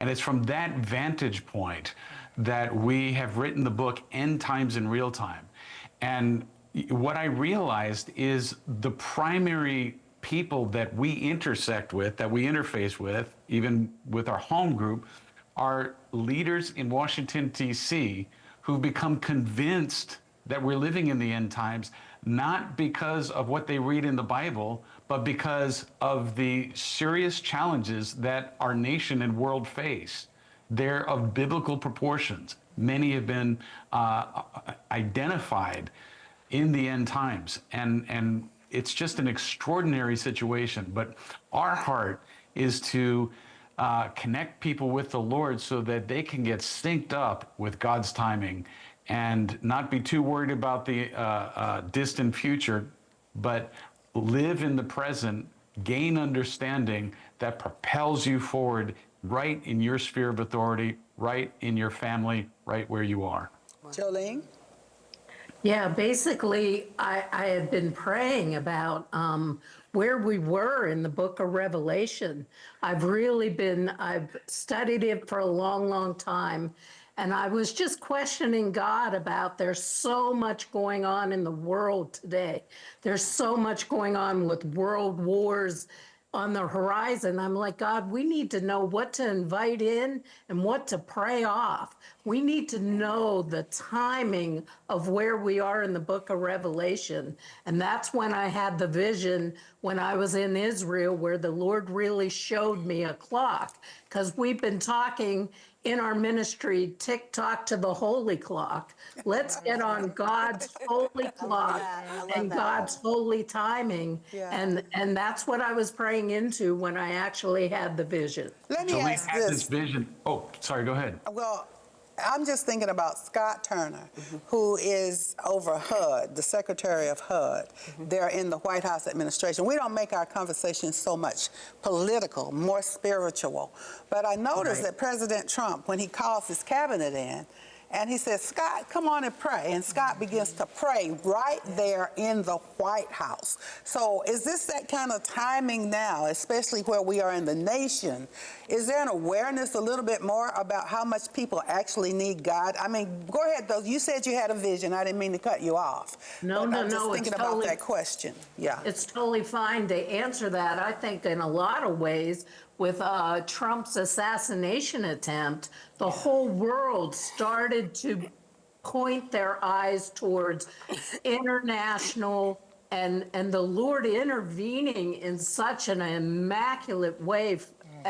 And it's from that vantage point that we have written the book End Times in Real Time. And what I realized is the primary people that we intersect with, that we interface with, even with our home group, are leaders in Washington, D.C., who've become convinced that we're living in the end times, not because of what they read in the Bible, but because of the serious challenges that our nation and world face. They're of biblical proportions. Many have been identified in the end times. And it's just an extraordinary situation. But our heart is to connect people with the Lord so that they can get synced up with God's timing and not be too worried about the distant future, but live in the present, gain understanding that propels you forward right in your sphere of authority, right in your family, right where you are. Jolene? Yeah, basically, I had been praying about where we were in the book of Revelation. I've studied it for a long, long time. And I was just questioning God about there's so much going on in the world today. There's so much going on with world wars on the horizon. I'm like, God, we need to know what to invite in and what to pray off. We need to know the timing of where we are in the book of Revelation. And that's when I had the vision when I was in Israel, where the Lord really showed me a clock. Because we've been talking in our ministry, tick-tock to the holy clock. Let's get on God's holy clock and God's holy timing. Yeah. And that's what I was praying into when I actually had the vision. Let me Jolene ask had this this. vision. Oh, sorry, go ahead. Well, I'm just thinking about Scott Turner, who is over HUD, the Secretary of HUD. They're in the White House administration. We don't make our conversations so much political, more spiritual. But I noticed that President Trump, when he calls his cabinet in, and he says, Scott, come on and pray. And Scott begins to pray right there in the White House. So is this that kind of timing now, especially where we are in the nation? Is there an awareness a little bit more about how much people actually need God? I mean, go ahead, though. You said you had a vision. I didn't mean to cut you off. No, but no, I'm just no, thinking it's about totally- that question. Yeah. It's totally fine to answer that. I think in a lot of ways, with Trump's assassination attempt, the whole world started to point their eyes towards international and the Lord intervening in such an immaculate way